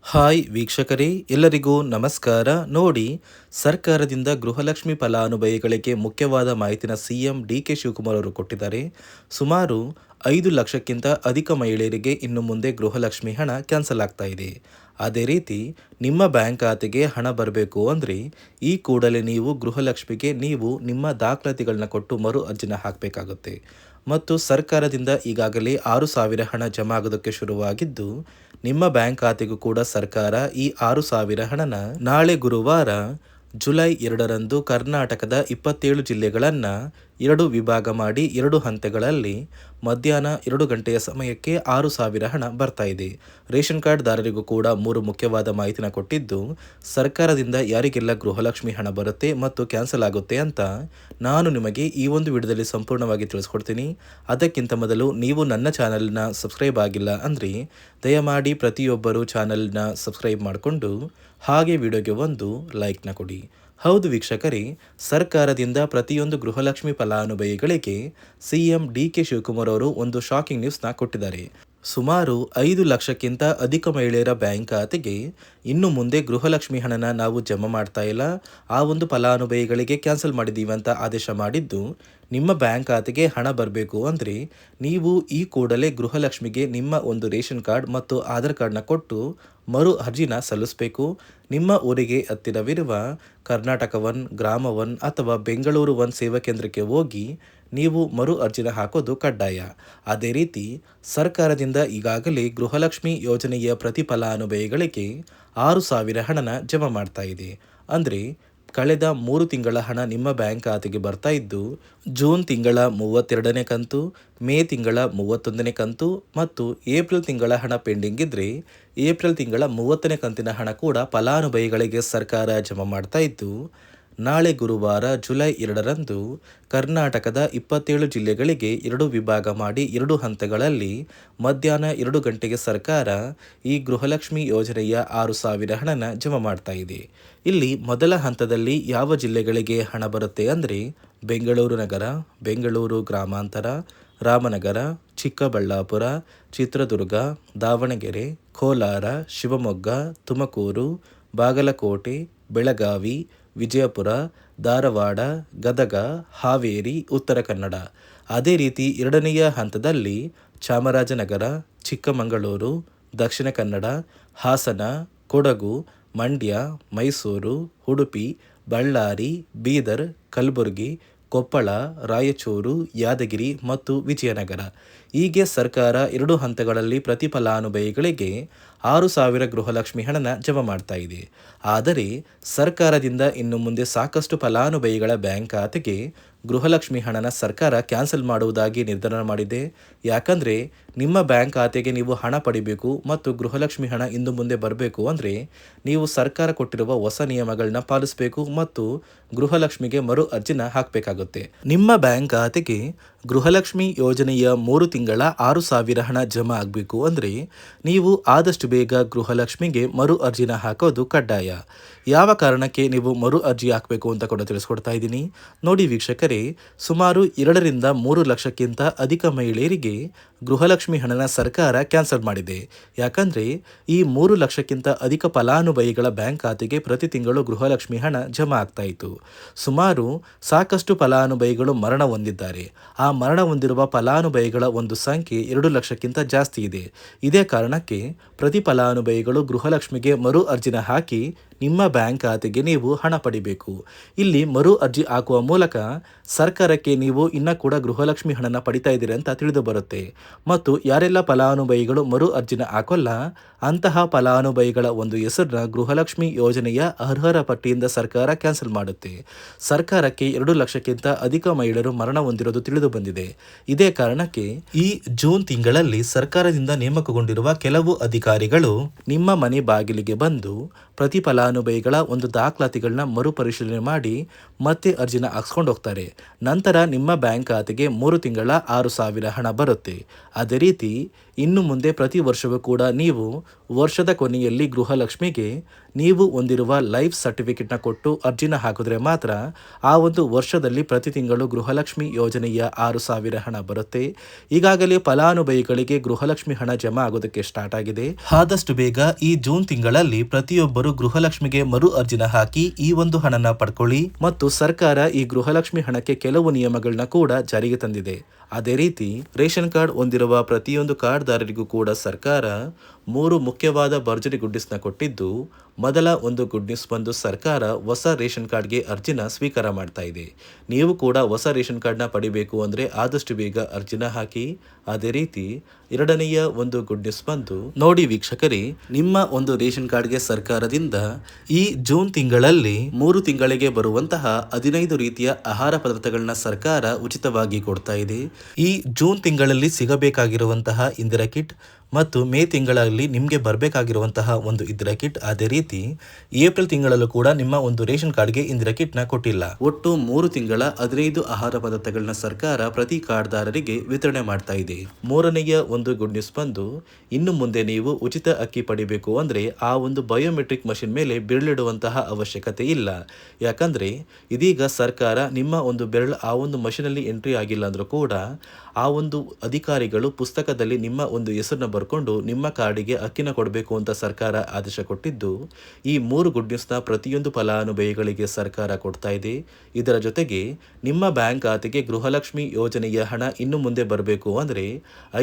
Hi ವೀಕ್ಷಕರೇ, ಎಲ್ಲರಿಗೂ ನಮಸ್ಕಾರ. ನೋಡಿ, ಸರ್ಕಾರದಿಂದ ಗೃಹಲಕ್ಷ್ಮಿ ಫಲಾನುಭವಿಗಳಿಗೆ ಮುಖ್ಯವಾದ ಮಾಹಿತಿನ ಸಿಎಂ ಡಿ.ಕೆ. ಶಿವಕುಮಾರ್ ಅವರು ಕೊಟ್ಟಿದ್ದಾರೆ. ಸುಮಾರು 5 ಲಕ್ಷಕ್ಕಿಂತ ಅಧಿಕ ಮಹಿಳೆಯರಿಗೆ ಇನ್ನು ಮುಂದೆ ಗೃಹಲಕ್ಷ್ಮಿ ಹಣ ಕ್ಯಾನ್ಸಲ್ ಆಗ್ತಾ ಇದೆ. ಅದೇ ರೀತಿ ನಿಮ್ಮ ಬ್ಯಾಂಕ್ ಖಾತೆಗೆ ಹಣ ಬರಬೇಕು ಅಂದರೆ ಈ ಕೂಡಲೇ ನೀವು ಗೃಹಲಕ್ಷ್ಮಿಗೆ ನಿಮ್ಮ ದಾಖಲಾತಿಗಳನ್ನ ಕೊಟ್ಟು ಮರು ಅರ್ಜಿನ ಹಾಕಬೇಕಾಗುತ್ತೆ. ಮತ್ತು ಸರ್ಕಾರದಿಂದ ಈಗಾಗಲೇ 6,000 ಹಣ ಜಮಾ ಆಗೋದಕ್ಕೆ ಶುರುವಾಗಿದ್ದು, ನಿಮ್ಮ ಬ್ಯಾಂಕ್ ಖಾತೆಗೂ ಕೂಡ ಸರ್ಕಾರ ಈ 6,000 ಹಣನ ನಾಳೆ ಗುರುವಾರ ಜುಲೈ 2ರಂದು ಕರ್ನಾಟಕದ 27 ಜಿಲ್ಲೆಗಳನ್ನು 2 ವಿಭಾಗ ಮಾಡಿ 2 ಹಂತಗಳಲ್ಲಿ ಮಧ್ಯಾಹ್ನ 2 ಗಂಟೆಯ ಸಮಯಕ್ಕೆ 6,000 ಹಣ ಬರ್ತಾ ಇದೆ. ರೇಷನ್ ಕಾರ್ಡ್ದಾರರಿಗೂ ಕೂಡ 3 ಮುಖ್ಯವಾದ ಮಾಹಿತಿನ ಕೊಟ್ಟಿದ್ದು, ಸರ್ಕಾರದಿಂದ ಯಾರಿಗೆಲ್ಲ ಗೃಹಲಕ್ಷ್ಮಿ ಹಣ ಬರುತ್ತೆ ಮತ್ತು ಕ್ಯಾನ್ಸಲ್ ಆಗುತ್ತೆ ಅಂತ ನಾನು ನಿಮಗೆ ಈ ಒಂದು ವಿಡಿಯೋದಲ್ಲಿ ಸಂಪೂರ್ಣವಾಗಿ ತಿಳಿಸ್ಕೊಡ್ತೀನಿ. ಅದಕ್ಕಿಂತ ಮೊದಲು ನೀವು ನನ್ನ ಚಾನಲ್ನ ಸಬ್ಸ್ಕ್ರೈಬ್ ಆಗಿಲ್ಲ ಅಂದರೆ ದಯಮಾಡಿ ಪ್ರತಿಯೊಬ್ಬರು ಚಾನಲ್ನ ಸಬ್ಸ್ಕ್ರೈಬ್ ಮಾಡಿಕೊಂಡು ಹಾಗೆ ವಿಡಿಯೋಗೆ ಒಂದು ಲೈಕ್ನ ಕೊಡಿ. ಹೌದು ವೀಕ್ಷಕರೇ, ಸರ್ಕಾರದಿಂದ ಪ್ರತಿಯೊಂದು ಗೃಹಲಕ್ಷ್ಮಿ ಫಲಾನುಭವಿಗಳಿಗೆ ಸಿಎಂ ಡಿ.ಕೆ. ಶಿವಕುಮಾರ್ ಅವರು ಒಂದು ಶಾಕಿಂಗ್ ನ್ಯೂಸ್ನ ಕೊಟ್ಟಿದ್ದಾರೆ. ಸುಮಾರು 5 ಲಕ್ಷಕ್ಕಿಂತ ಅಧಿಕ ಮಹಿಳೆಯರ ಬ್ಯಾಂಕ್ ಖಾತೆಗೆ ಇನ್ನು ಮುಂದೆ ಗೃಹಲಕ್ಷ್ಮಿ ಹಣನ ನಾವು ಜಮಾ ಮಾಡ್ತಾ ಇಲ್ಲ, ಆ ಒಂದು ಫಲಾನುಭವಿಗಳಿಗೆ ಕ್ಯಾನ್ಸಲ್ ಮಾಡಿದ್ದೀವಿ ಅಂತ ಆದೇಶ ಮಾಡಿದ್ದು, ನಿಮ್ಮ ಬ್ಯಾಂಕ್ ಖಾತೆಗೆ ಹಣ ಬರಬೇಕು ಅಂದರೆ ನೀವು ಈ ಕೂಡಲೇ ಗೃಹಲಕ್ಷ್ಮಿಗೆ ನಿಮ್ಮ ಒಂದು ರೇಷನ್ ಕಾರ್ಡ್ ಮತ್ತು ಆಧಾರ್ ಕಾರ್ಡ್ನ ಕೊಟ್ಟು ಮರು ಅರ್ಜಿನ ಸಲ್ಲಿಸಬೇಕು. ನಿಮ್ಮ ಊರಿಗೆ ಹತ್ತಿರವಿರುವ ಕರ್ನಾಟಕ ಒನ್, ಗ್ರಾಮ ಒನ್ ಅಥವಾ ಬೆಂಗಳೂರು ಒನ್ ಸೇವಾ ಕೇಂದ್ರಕ್ಕೆ ಹೋಗಿ ನೀವು ಮರು ಅರ್ಜಿನ ಹಾಕೋದು ಕಡ್ಡಾಯ. ಅದೇ ರೀತಿ ಸರ್ಕಾರದಿಂದ ಈಗಾಗಲೇ ಗೃಹಲಕ್ಷ್ಮಿ ಯೋಜನೆಯ ಪ್ರತಿ ಫಲಾನುಭವಿಗಳಿಗೆ 6,000 ಹಣನ ಜಮಾ ಮಾಡ್ತಾ ಇದೆ. ಅಂದರೆ ಕಳೆದ 3 ತಿಂಗಳ ಹಣ ನಿಮ್ಮ ಬ್ಯಾಂಕ್ ಖಾತೆಗೆ ಬರ್ತಾ ಇದ್ದು, ಜೂನ್ ತಿಂಗಳ 32ನೇ ಕಂತು, ಮೇ ತಿಂಗಳ 31ನೇ ಕಂತು ಮತ್ತು ಏಪ್ರಿಲ್ ತಿಂಗಳ ಹಣ ಪೆಂಡಿಂಗ್ ಇದ್ದರೆ ಏಪ್ರಿಲ್ ತಿಂಗಳ 30ನೇ ಕಂತಿನ ಹಣ ಕೂಡ ಫಲಾನುಭವಿಗಳಿಗೆ ಸರ್ಕಾರ ಜಮಾ ಮಾಡ್ತಾ ಇದ್ದು, ನಾಳೆ ಗುರುವಾರ ಜುಲೈ 2ರಂದು ಕರ್ನಾಟಕದ 27 ಜಿಲ್ಲೆಗಳಿಗೆ 2 ವಿಭಾಗ ಮಾಡಿ 2 ಹಂತಗಳಲ್ಲಿ ಮಧ್ಯಾಹ್ನ 2 ಗಂಟೆಗೆ ಸರ್ಕಾರ ಈ ಗೃಹಲಕ್ಷ್ಮಿ ಯೋಜನೆಯ 6,000 ಹಣನ ಜಮಾ ಮಾಡ್ತಾ ಇದೆ. ಇಲ್ಲಿ ಮೊದಲ ಹಂತದಲ್ಲಿ ಯಾವ ಜಿಲ್ಲೆಗಳಿಗೆ ಹಣ ಬರುತ್ತೆ ಅಂದರೆ ಬೆಂಗಳೂರು ನಗರ, ಬೆಂಗಳೂರು ಗ್ರಾಮಾಂತರ, ರಾಮನಗರ, ಚಿಕ್ಕಬಳ್ಳಾಪುರ, ಚಿತ್ರದುರ್ಗ, ದಾವಣಗೆರೆ, ಕೋಲಾರ, ಶಿವಮೊಗ್ಗ, ತುಮಕೂರು, ಬಾಗಲಕೋಟೆ, ಬೆಳಗಾವಿ, ವಿಜಯಪುರ, ಧಾರವಾಡ, ಗದಗ, ಹಾವೇರಿ, ಉತ್ತರ ಕನ್ನಡ. ಅದೇ ರೀತಿ ಎರಡನೆಯ ಹಂತದಲ್ಲಿ ಚಾಮರಾಜನಗರ, ಚಿಕ್ಕಮಗಳೂರು, ದಕ್ಷಿಣ ಕನ್ನಡ, ಹಾಸನ, ಕೊಡಗು, ಮಂಡ್ಯ, ಮೈಸೂರು, ಉಡುಪಿ, ಬಳ್ಳಾರಿ, ಬೀದರ್, ಕಲಬುರಗಿ, ಕೊಪ್ಪಳ, ರಾಯಚೂರು, ಯಾದಗಿರಿ ಮತ್ತು ವಿಜಯನಗರ. ಹೀಗೆ ಸರ್ಕಾರ 2 ಹಂತಗಳಲ್ಲಿ ಪ್ರತಿ ಫಲಾನುಭವಿಗಳಿಗೆ 6,000 ಗೃಹಲಕ್ಷ್ಮಿ ಹಣನ ಜಮಾ ಮಾಡ್ತಾ ಇದೆ. ಆದರೆ ಸರ್ಕಾರದಿಂದ ಇನ್ನು ಮುಂದೆ ಸಾಕಷ್ಟು ಫಲಾನುಭವಿಗಳ ಬ್ಯಾಂಕ್ ಖಾತೆಗೆ ಗೃಹಲಕ್ಷ್ಮಿ ಹಣನ ಸರ್ಕಾರ ಕ್ಯಾನ್ಸಲ್ ಮಾಡುವುದಾಗಿ ನಿರ್ಧಾರ ಮಾಡಿದೆ. ಯಾಕಂದರೆ ನಿಮ್ಮ ಬ್ಯಾಂಕ್ ಖಾತೆಗೆ ನೀವು ಹಣ ಪಡಿಬೇಕು ಮತ್ತು ಗೃಹಲಕ್ಷ್ಮಿ ಹಣ ಇನ್ನು ಮುಂದೆ ಬರಬೇಕು ಅಂದರೆ ನೀವು ಸರ್ಕಾರ ಕೊಟ್ಟಿರುವ ಹೊಸ ನಿಯಮಗಳನ್ನ ಪಾಲಿಸಬೇಕು ಮತ್ತು ಗೃಹಲಕ್ಷ್ಮಿಗೆ ಮರು ಅರ್ಜಿನ ಹಾಕಬೇಕಾಗುತ್ತೆ. ನಿಮ್ಮ ಬ್ಯಾಂಕ್ ಖಾತೆಗೆ ಗೃಹಲಕ್ಷ್ಮಿ ಯೋಜನೆಯ 3 ತಿಂಗಳ 6,000 ಹಣ ಜಮಾ ಆಗಬೇಕು ಅಂದರೆ ನೀವು ಆದಷ್ಟು ಬೇಗ ಗೃಹಲಕ್ಷ್ಮಿಗೆ ಮರು ಅರ್ಜಿನ ಹಾಕೋದು ಕಡ್ಡಾಯ. ಯಾವ ಕಾರಣಕ್ಕೆ ನೀವು ಮರು ಅರ್ಜಿ ಹಾಕಬೇಕು ಅಂತ ಕೂಡ ತಿಳಿಸ್ಕೊಡ್ತಾ ಇದ್ದೀನಿ. ನೋಡಿ ವೀಕ್ಷಕರೇ, ಸುಮಾರು 2ರಿಂದ 3 ಲಕ್ಷಕ್ಕಿಂತ ಅಧಿಕ ಮಹಿಳೆಯರಿಗೆ ಗೃಹಲಕ್ಷ್ಮಿ ಹಣನ ಸರ್ಕಾರ ಕ್ಯಾನ್ಸಲ್ ಮಾಡಿದೆ. ಯಾಕಂದರೆ ಈ 3 ಲಕ್ಷಕ್ಕಿಂತ ಅಧಿಕ ಫಲಾನುಭವಿಗಳ ಬ್ಯಾಂಕ್ ಖಾತೆಗೆ ಪ್ರತಿ ತಿಂಗಳು ಗೃಹಲಕ್ಷ್ಮಿ ಹಣ ಜಮಾ ಆಗ್ತಾ ಇತ್ತು. ಸುಮಾರು ಸಾಕಷ್ಟು ಫಲಾನುಭವಿಗಳು ಮರಣ ಹೊಂದಿದ್ದಾರೆ. ಆ ಮರಣ ಹೊಂದಿರುವ ಫಲಾನುಭವಿಗಳ ಒಂದು ಸಂಖ್ಯೆ 2 ಲಕ್ಷಕ್ಕಿಂತ ಜಾಸ್ತಿ ಇದೆ. ಇದೇ ಕಾರಣಕ್ಕೆ ಪ್ರತಿ ಫಲಾನುಭವಿಗಳು ಗೃಹಲಕ್ಷ್ಮಿಗೆ ಮರು ಅರ್ಜಿನ ಹಾಕಿ ನಿಮ್ಮ ಬ್ಯಾಂಕ್ ಖಾತೆಗೆ ನೀವು ಹಣ ಪಡಿಬೇಕು. ಇಲ್ಲಿ ಮರು ಅರ್ಜಿ ಹಾಕುವ ಮೂಲಕ ಸರ್ಕಾರಕ್ಕೆ ನೀವು ಇನ್ನೂ ಕೂಡ ಗೃಹಲಕ್ಷ್ಮಿ ಹಣನ ಪಡಿತಾ ಇದ್ದೀರಿ ಅಂತ ತಿಳಿದು ಬರುತ್ತೆ. ಮತ್ತು ಯಾರೆಲ್ಲ ಫಲಾನುಭವಿಗಳು ಮರು ಅರ್ಜಿನ ಹಾಕೋಲ್ಲ ಅಂತಹ ಫಲಾನುಭವಿಗಳ ಒಂದು ಹೆಸರನ್ನ ಗೃಹಲಕ್ಷ್ಮಿ ಯೋಜನೆಯ ಅರ್ಹರ ಪಟ್ಟಿಯಿಂದ ಸರ್ಕಾರ ಕ್ಯಾನ್ಸಲ್ ಮಾಡುತ್ತೆ. ಸರ್ಕಾರಕ್ಕೆ 2 ಲಕ್ಷಕ್ಕಿಂತ ಅಧಿಕ ಮಹಿಳೆಯರು ಮರಣ ಹೊಂದಿರೋದು ತಿಳಿದು ಬಂದಿದೆ. ಇದೇ ಕಾರಣಕ್ಕೆ ಈ ಜೂನ್ ತಿಂಗಳಲ್ಲಿ ಸರ್ಕಾರದಿಂದ ನೇಮಕಗೊಂಡಿರುವ ಕೆಲವು ಅಧಿಕಾರಿಗಳು ನಿಮ್ಮ ಮನೆ ಬಾಗಿಲಿಗೆ ಬಂದು ಪ್ರತಿ ಫಲಾನುಭವಿಗಳ ಒಂದು ದಾಖಲಾತಿಗಳನ್ನ ಮರುಪರಿಶೀಲನೆ ಮಾಡಿ ಮತ್ತೆ ಅರ್ಜಿನ ಹಾಕ್ಸ್ಕೊಂಡು ಹೋಗ್ತಾರೆ. ನಂತರ ನಿಮ್ಮ ಬ್ಯಾಂಕ್ ಖಾತೆಗೆ 3 ತಿಂಗಳ 6,000 ಹಣ ಬರುತ್ತೆ. ಅದೇ ರೀತಿ ಇನ್ನು ಮುಂದೆ ಪ್ರತಿ ವರ್ಷವೂ ಕೂಡ ನೀವು ವರ್ಷದ ಕೊನೆಯಲ್ಲಿ ಗೃಹಲಕ್ಷ್ಮಿಗೆ ನೀವು ಹೊಂದಿರುವ ಲೈಫ್ ಸರ್ಟಿಫಿಕೇಟ್ನ ಕೊಟ್ಟು ಅರ್ಜಿನ ಹಾಕಿದ್ರೆ ಮಾತ್ರ ಆ ಒಂದು ವರ್ಷದಲ್ಲಿ ಪ್ರತಿ ತಿಂಗಳು ಗೃಹಲಕ್ಷ್ಮಿ ಯೋಜನೆಯ 6,000 ಹಣ ಬರುತ್ತೆ. ಈಗಾಗಲೇ ಫಲಾನುಭವಿಗಳಿಗೆ ಗೃಹಲಕ್ಷ್ಮಿ ಹಣ ಜಮಾ ಆಗೋದಕ್ಕೆ ಸ್ಟಾರ್ಟ್ ಆಗಿದೆ. ಆದಷ್ಟು ಬೇಗ ಈ ಜೂನ್ ತಿಂಗಳಲ್ಲಿ ಪ್ರತಿಯೊಬ್ಬರು ಗೃಹಲಕ್ಷ್ಮಿಗೆ ಮರು ಅರ್ಜಿನ ಹಾಕಿ ಈ ಒಂದು ಹಣನ ಪಡ್ಕೊಳ್ಳಿ. ಮತ್ತು ಸರ್ಕಾರ ಈ ಗೃಹಲಕ್ಷ್ಮಿ ಹಣಕ್ಕೆ ಕೆಲವು ನಿಯಮಗಳನ್ನ ಕೂಡ ಜಾರಿಗೆ ತಂದಿದೆ. ಅದೇ ರೀತಿ ರೇಷನ್ ಕಾರ್ಡ್ ಹೊಂದಿರುವ ಪ್ರತಿಯೊಂದು ಕಾರ್ಡ್ದಾರರಿಗೂ ಕೂಡ ಸರ್ಕಾರ 3 ಮುಖ್ಯವಾದ ಭರ್ಜರಿ ಗುಡ್ಡಿಸ್ನ ಕೊಟ್ಟಿದ್ದು, ಮೊದಲ ಒಂದು ಗುಡ್ ನ್ಯೂಸ್ ಬಂದು ಸರ್ಕಾರ ಹೊಸ ರೇಷನ್ ಕಾರ್ಡ್ಗೆ ಅರ್ಜಿನ ಸ್ವೀಕಾರ ಮಾಡ್ತಾ ಇದೆ. ನೀವು ಕೂಡ ಹೊಸ ರೇಷನ್ ಕಾರ್ಡ್ನ ಪಡಿಬೇಕು ಅಂದರೆ ಆದಷ್ಟು ಬೇಗ ಅರ್ಜಿನ ಹಾಕಿ. ಅದೇ ರೀತಿ ಎರಡನೆಯ ಒಂದು ಗುಡ್ ನ್ಯೂಸ್ ಬಂದು ನೋಡಿ ವೀಕ್ಷಕರೇ, ನಿಮ್ಮ ಒಂದು ರೇಷನ್ ಕಾರ್ಡ್ಗೆ ಸರ್ಕಾರದಿಂದ ಈ ಜೂನ್ ತಿಂಗಳಲ್ಲಿ 3 ತಿಂಗಳಿಗೆ ಬರುವಂತಹ 15 ರೀತಿಯ ಆಹಾರ ಪದಾರ್ಥಗಳನ್ನ ಸರ್ಕಾರ ಉಚಿತವಾಗಿ ಕೊಡ್ತಾ ಇದೆ. ಈ ಜೂನ್ ತಿಂಗಳಲ್ಲಿ ಸಿಗಬೇಕಾಗಿರುವಂತಹ ಇಂದಿರಾ ಕಿಟ್ ಮತ್ತು ಮೇ ತಿಂಗಳಲ್ಲಿ ನಿಮಗೆ ಬರಬೇಕಾಗಿರುವಂತಹ ಒಂದು ಇಂದಿರಾ ಕಿಟ್, ಅದೇ ರೀತಿ ಏಪ್ರಿಲ್ ತಿಂಗಳಲ್ಲೂ ಕೂಡ ನಿಮ್ಮ ಒಂದು ರೇಷನ್ ಕಾರ್ಡ್ಗೆ ಇಂದಿರಾ ಕಿಟ್ನ ಕೊಟ್ಟಿಲ್ಲ. ಒಟ್ಟು 3 ತಿಂಗಳ 15 ಆಹಾರ ಪದಾರ್ಥಗಳನ್ನ ಸರ್ಕಾರ ಪ್ರತಿ ಕಾರ್ಡ್ದಾರರಿಗೆ ವಿತರಣೆ ಮಾಡ್ತಾ ಇದೆ. ಮೂರನೆಯ ಒಂದು ಗುಡ್ ನ್ಯೂಸ್ ಬಂದು ಇನ್ನು ಮುಂದೆ ನೀವು ಉಚಿತ ಅಕ್ಕಿ ಪಡಿಬೇಕು ಅಂದರೆ ಆ ಒಂದು ಬಯೋಮೆಟ್ರಿಕ್ ಮಷಿನ್ ಮೇಲೆ ಬೆರಳಿಡುವಂತಹ ಅವಶ್ಯಕತೆ ಇಲ್ಲ. ಯಾಕಂದರೆ ಇದೀಗ ಸರ್ಕಾರ ನಿಮ್ಮ ಒಂದು ಬೆರಳು ಆ ಒಂದು ಮಷಿನಲ್ಲಿ ಎಂಟ್ರಿ ಆಗಿಲ್ಲ ಅಂದರೂ ಕೂಡ ಆ ಒಂದು ಅಧಿಕಾರಿಗಳು ಪುಸ್ತಕದಲ್ಲಿ ನಿಮ್ಮ ಒಂದು ಹೆಸರನ್ನ ಬರ್ಕೊಂಡು ನಿಮ್ಮ ಕಾರ್ಡಿಗೆ ಅಕ್ಕಿನ ಕೊಡಬೇಕು ಅಂತ ಸರ್ಕಾರ ಆದೇಶ ಕೊಟ್ಟಿದ್ದು, ಈ 3 ಗುಡ್ ನ್ಯೂಸ್ನ ಪ್ರತಿಯೊಂದು ಫಲಾನುಭವಿಗಳಿಗೆ ಸರ್ಕಾರ ಕೊಡ್ತಾ ಇದೆ. ಇದರ ಜೊತೆಗೆ ನಿಮ್ಮ ಬ್ಯಾಂಕ್ ಖಾತೆಗೆ ಗೃಹಲಕ್ಷ್ಮಿ ಯೋಜನೆಯ ಹಣ ಇನ್ನು ಮುಂದೆ ಬರಬೇಕು ಅಂದರೆ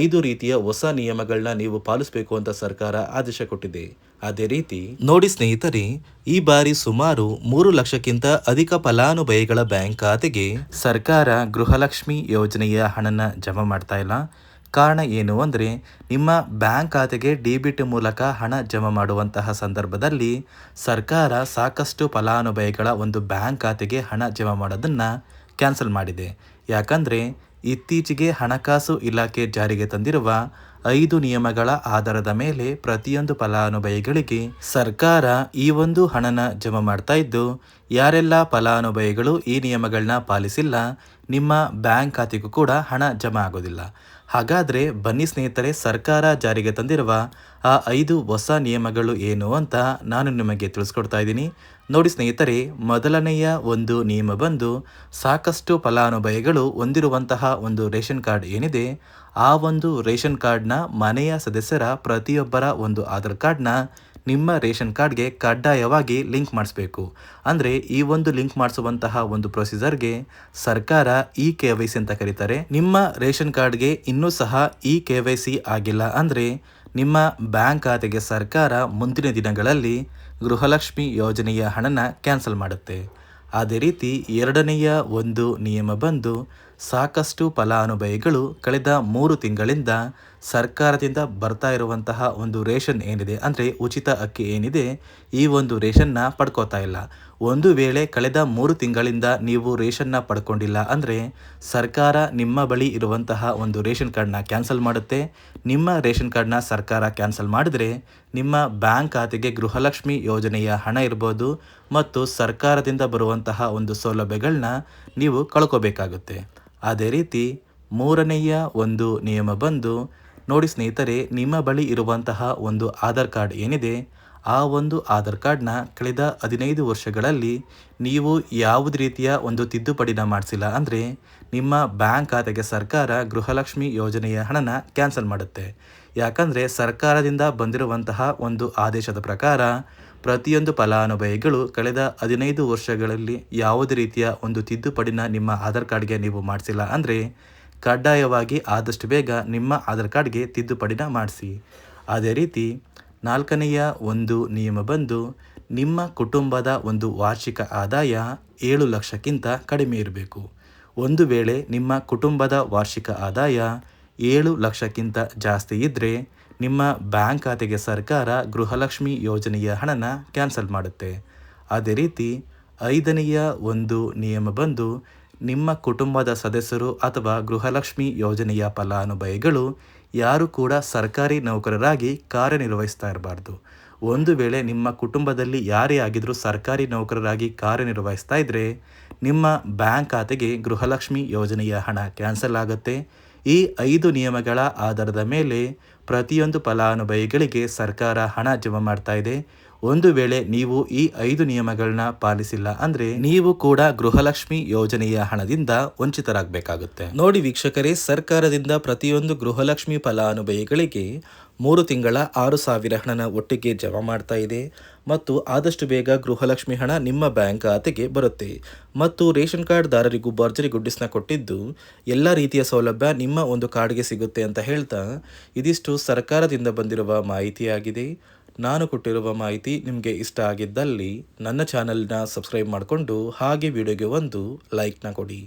5 ರೀತಿಯ ಹೊಸ ನಿಯಮಗಳನ್ನ ನೀವು ಪಾಲಿಸಬೇಕು ಅಂತ ಸರ್ಕಾರ ಆದೇಶ ಕೊಟ್ಟಿದೆ. ಅದೇ ರೀತಿ ನೋಡಿ ಸ್ನೇಹಿತರೆ, ಈ ಬಾರಿ ಸುಮಾರು 3 ಲಕ್ಷಕ್ಕಿಂತ ಅಧಿಕ ಫಲಾನುಭವಿಗಳ ಬ್ಯಾಂಕ್ ಖಾತೆಗೆ ಸರ್ಕಾರ ಗೃಹಲಕ್ಷ್ಮಿ ಯೋಜನೆಯ ಹಣನ ಜಮಾ ಮಾಡ್ತಾ ಇಲ್ಲ. ಕಾರಣ ಏನು ಅಂದರೆ ನಿಮ್ಮ ಬ್ಯಾಂಕ್ ಖಾತೆಗೆ ಡೆಬಿಟ್ ಮೂಲಕ ಹಣ ಜಮಾ ಮಾಡುವಂತಹ ಸಂದರ್ಭದಲ್ಲಿ ಸರ್ಕಾರ ಸಾಕಷ್ಟು ಫಲಾನುಭವಿಗಳ ಒಂದು ಬ್ಯಾಂಕ್ ಖಾತೆಗೆ ಹಣ ಜಮಾ ಮಾಡೋದನ್ನು ಕ್ಯಾನ್ಸಲ್ ಮಾಡಿದೆ. ಯಾಕಂದರೆ ಇತ್ತೀಚೆಗೆ ಹಣಕಾಸು ಇಲಾಖೆ ಜಾರಿಗೆ ತಂದಿರುವ 5 ನಿಯಮಗಳ ಆಧಾರದ ಮೇಲೆ ಪ್ರತಿಯೊಂದು ಫಲಾನುಭವಿಗಳಿಗೆ ಸರ್ಕಾರ ಈ ಒಂದು ಹಣನ ಜಮಾ ಮಾಡ್ತಾ ಇದ್ದು, ಯಾರೆಲ್ಲ ಫಲಾನುಭವಿಗಳು ಈ ನಿಯಮಗಳನ್ನ ಪಾಲಿಸಿಲ್ಲ ನಿಮ್ಮ ಬ್ಯಾಂಕ್ ಖಾತೆಗೂ ಕೂಡ ಹಣ ಜಮಾ ಆಗೋದಿಲ್ಲ. ಹಾಗಾದರೆ ಬನ್ನಿ ಸ್ನೇಹಿತರೆ, ಸರ್ಕಾರ ಜಾರಿಗೆ ತಂದಿರುವ ಆ 5 ಹೊಸ ನಿಯಮಗಳು ಏನು ಅಂತ ನಾನು ನಿಮಗೆ ತಿಳಿಸ್ಕೊಡ್ತಾ ಇದ್ದೀನಿ. ನೋಡಿ ಸ್ನೇಹಿತರೆ, ಮೊದಲನೆಯ ಒಂದು ನಿಯಮ ಬಂದು ಸಾಕಷ್ಟು ಫಲಾನುಭವಿಗಳು ಹೊಂದಿರುವಂತಹ ಒಂದು ರೇಷನ್ ಕಾರ್ಡ್ ಏನಿದೆ, ಆ ಒಂದು ರೇಷನ್ ಕಾರ್ಡ್ನ ಮನೆಯ ಸದಸ್ಯರ ಪ್ರತಿಯೊಬ್ಬರ ಒಂದು ಆಧಾರ್ ಕಾರ್ಡ್ನ ನಿಮ್ಮ ರೇಷನ್ ಕಾರ್ಡ್ಗೆ ಕಡ್ಡಾಯವಾಗಿ ಲಿಂಕ್ ಮಾಡಿಸ್ಬೇಕು. ಅಂದರೆ ಈ ಒಂದು ಲಿಂಕ್ ಮಾಡಿಸುವಂತಹ ಒಂದು ಪ್ರೊಸೀಜರ್ಗೆ ಸರ್ಕಾರ KYC ಅಂತ ಕರೀತಾರೆ. ನಿಮ್ಮ ರೇಷನ್ ಕಾರ್ಡ್ಗೆ ಇನ್ನೂ ಸಹ KYC ಆಗಿಲ್ಲ ಅಂದರೆ ನಿಮ್ಮ ಬ್ಯಾಂಕ್ ಖಾತೆಗೆ ಸರ್ಕಾರ ಮುಂದಿನ ದಿನಗಳಲ್ಲಿ ಗೃಹಲಕ್ಷ್ಮಿ ಯೋಜನೆಯ ಹಣನ ಕ್ಯಾನ್ಸಲ್ ಮಾಡುತ್ತೆ. ಅದೇ ರೀತಿ ಎರಡನೆಯ ಒಂದು ನಿಯಮ ಬಂದು ಸಾಕಷ್ಟು ಫಲಾನುಭವಿಗಳು ಕಳೆದ 3 ತಿಂಗಳಿಂದ ಸರ್ಕಾರದಿಂದ ಬರ್ತಾ ಇರುವಂತಹ ಒಂದು ರೇಷನ್ ಏನಿದೆ ಅಂದರೆ ಉಚಿತ ಅಕ್ಕಿ ಏನಿದೆ, ಈ ಒಂದು ರೇಷನ್ನ ಪಡ್ಕೋತಾ ಇಲ್ಲ. ಒಂದು ವೇಳೆ ಕಳೆದ 3 ತಿಂಗಳಿಂದ ನೀವು ರೇಷನ್ನ ಪಡ್ಕೊಂಡಿಲ್ಲ ಅಂದರೆ ಸರ್ಕಾರ ನಿಮ್ಮ ಬಳಿ ಇರುವಂತಹ ಒಂದು ರೇಷನ್ ಕಾರ್ಡ್ನ ಕ್ಯಾನ್ಸಲ್ ಮಾಡುತ್ತೆ. ನಿಮ್ಮ ರೇಷನ್ ಕಾರ್ಡ್ನ ಸರ್ಕಾರ ಕ್ಯಾನ್ಸಲ್ ಮಾಡಿದರೆ ನಿಮ್ಮ ಬ್ಯಾಂಕ್ ಖಾತೆಗೆ ಗೃಹಲಕ್ಷ್ಮಿ ಯೋಜನೆಯ ಹಣ ಇರ್ಬೋದು ಮತ್ತು ಸರ್ಕಾರದಿಂದ ಬರುವಂತಹ ಒಂದು ಸೌಲಭ್ಯಗಳನ್ನ ನೀವು ಕಳ್ಕೋಬೇಕಾಗುತ್ತೆ. ಅದೇ ರೀತಿ ಮೂರನೆಯ ಒಂದು ನಿಯಮ ಬಂದು ನೋಡಿ ಸ್ನೇಹಿತರೆ, ನಿಮ್ಮ ಬಳಿ ಇರುವಂತಹ ಒಂದು ಆಧಾರ್ ಕಾರ್ಡ್ ಏನಿದೆ, ಆ ಒಂದು ಆಧಾರ್ ಕಾರ್ಡ್ನ ಕಳೆದ 15 ವರ್ಷಗಳಲ್ಲಿ ನೀವು ಯಾವುದೇ ರೀತಿಯ ಒಂದು ತಿದ್ದುಪಡಿನ ಮಾಡಿಸಿಲ್ಲ ಅಂದರೆ ನಿಮ್ಮ ಬ್ಯಾಂಕ್ ಖಾತೆಗೆ ಸರ್ಕಾರ ಗೃಹಲಕ್ಷ್ಮಿ ಯೋಜನೆಯ ಹಣನ ಕ್ಯಾನ್ಸಲ್ ಮಾಡುತ್ತೆ. ಯಾಕಂದರೆ ಸರ್ಕಾರದಿಂದ ಬಂದಿರುವಂತಹ ಒಂದು ಆದೇಶದ ಪ್ರಕಾರ ಪ್ರತಿಯೊಂದು ಫಲಾನುಭವಿಗಳು ಕಳೆದ 15 ವರ್ಷಗಳಲ್ಲಿ ಯಾವುದೇ ರೀತಿಯ ಒಂದು ತಿದ್ದುಪಡಿನ ನಿಮ್ಮ ಆಧಾರ್ ಕಾರ್ಡ್ಗೆ ನೀವು ಮಾಡಿಸಿಲ್ಲ ಅಂದರೆ ಕಡ್ಡಾಯವಾಗಿ ಆದಷ್ಟು ಬೇಗ ನಿಮ್ಮ ಆಧಾರ್ ಕಾರ್ಡ್ಗೆ ತಿದ್ದುಪಡಿನ ಮಾಡಿಸಿ. ಅದೇ ರೀತಿ ನಾಲ್ಕನೆಯ ಒಂದು ನಿಯಮ ಬಂದು ನಿಮ್ಮ ಕುಟುಂಬದ ಒಂದು ವಾರ್ಷಿಕ ಆದಾಯ 7 ಲಕ್ಷಕ್ಕಿಂತ ಕಡಿಮೆ ಇರಬೇಕು. ಒಂದು ವೇಳೆ ನಿಮ್ಮ ಕುಟುಂಬದ ವಾರ್ಷಿಕ ಆದಾಯ 7 ಲಕ್ಷಕ್ಕಿಂತ ಜಾಸ್ತಿ ಇದ್ದರೆ ನಿಮ್ಮ ಬ್ಯಾಂಕ್ ಖಾತೆಗೆ ಸರ್ಕಾರ ಗೃಹಲಕ್ಷ್ಮಿ ಯೋಜನೆಯ ಹಣನ ಕ್ಯಾನ್ಸಲ್ ಮಾಡುತ್ತೆ. ಅದೇ ರೀತಿ 5ನೆಯ ಒಂದು ನಿಯಮ ಬಂದು ನಿಮ್ಮ ಕುಟುಂಬದ ಸದಸ್ಯರು ಅಥವಾ ಗೃಹಲಕ್ಷ್ಮಿ ಯೋಜನೆಯ ಫಲಾನುಭವಿಗಳು ಯಾರು ಕೂಡ ಸರ್ಕಾರಿ ನೌಕರರಾಗಿ ಕಾರ್ಯನಿರ್ವಹಿಸ್ತಾ ಇರಬಾರ್ದು. ಒಂದು ವೇಳೆ ನಿಮ್ಮ ಕುಟುಂಬದಲ್ಲಿ ಯಾರೇ ಆಗಿದ್ರೂ ಸರ್ಕಾರಿ ನೌಕರರಾಗಿ ಕಾರ್ಯನಿರ್ವಹಿಸ್ತಾ ಇದ್ದರೆ ನಿಮ್ಮ ಬ್ಯಾಂಕ್ ಖಾತೆಗೆ ಗೃಹಲಕ್ಷ್ಮಿ ಯೋಜನೆಯ ಹಣ ಕ್ಯಾನ್ಸಲ್ ಆಗುತ್ತೆ. ಈ 5 ನಿಯಮಗಳ ಆಧಾರದ ಮೇಲೆ ಪ್ರತಿಯೊಂದು ಫಲಾನುಭವಿಗಳಿಗೆ ಸರ್ಕಾರ ಹಣ ಜಮಾ ಮಾಡ್ತಾ ಇದೆ. ಒಂದು ವೇಳೆ ನೀವು ಈ 5 ನಿಯಮಗಳನ್ನ ಪಾಲಿಸಿಲ್ಲ ಅಂದ್ರೆ ನೀವು ಕೂಡ ಗೃಹಲಕ್ಷ್ಮಿ ಯೋಜನೆಯ ಹಣದಿಂದ ವಂಚಿತರಾಗಬೇಕಾಗುತ್ತೆ. ನೋಡಿ ವೀಕ್ಷಕರೇ, ಸರ್ಕಾರದಿಂದ ಪ್ರತಿಯೊಂದು ಗೃಹಲಕ್ಷ್ಮಿ ಫಲಾನುಭವಿಗಳಿಗೆ 3 ತಿಂಗಳ 6,000 ಹಣನ ಒಟ್ಟಿಗೆ ಜಮಾ ಮಾಡ್ತಾ ಇದೆ ಮತ್ತು ಆದಷ್ಟು ಬೇಗ ಗೃಹಲಕ್ಷ್ಮಿ ಹಣ ನಿಮ್ಮ ಬ್ಯಾಂಕ್ ಖಾತೆಗೆ ಬರುತ್ತೆ. ಮತ್ತು ರೇಷನ್ ಕಾರ್ಡ್ ದಾರರಿಗೂ ಭರ್ಜರಿ ಗುಡ್ಡಿಸ್ನ ಕೊಟ್ಟಿದ್ದು ಎಲ್ಲ ರೀತಿಯ ಸೌಲಭ್ಯ ನಿಮ್ಮ ಒಂದು ಕಾರ್ಡ್ಗೆ ಸಿಗುತ್ತೆ ಅಂತ ಹೇಳ್ತಾ ಇದಿಷ್ಟು ಸರ್ಕಾರದಿಂದ ಬಂದಿರುವ ಮಾಹಿತಿಯಾಗಿದೆ. ನಾನು ಕೊಟ್ಟಿರುವ ಮಾಹಿತಿ ನಿಮಗೆ ಇಷ್ಟ ಆಗಿದ್ದಲ್ಲಿ ನನ್ನ ಚಾನಲ್ನ ಸಬ್ಸ್ಕ್ರೈಬ್ ಮಾಡಿಕೊಂಡು ಹಾಗೆ ವಿಡಿಯೋಗೆ ಒಂದು ಲೈಕ್ನ ಕೊಡಿ.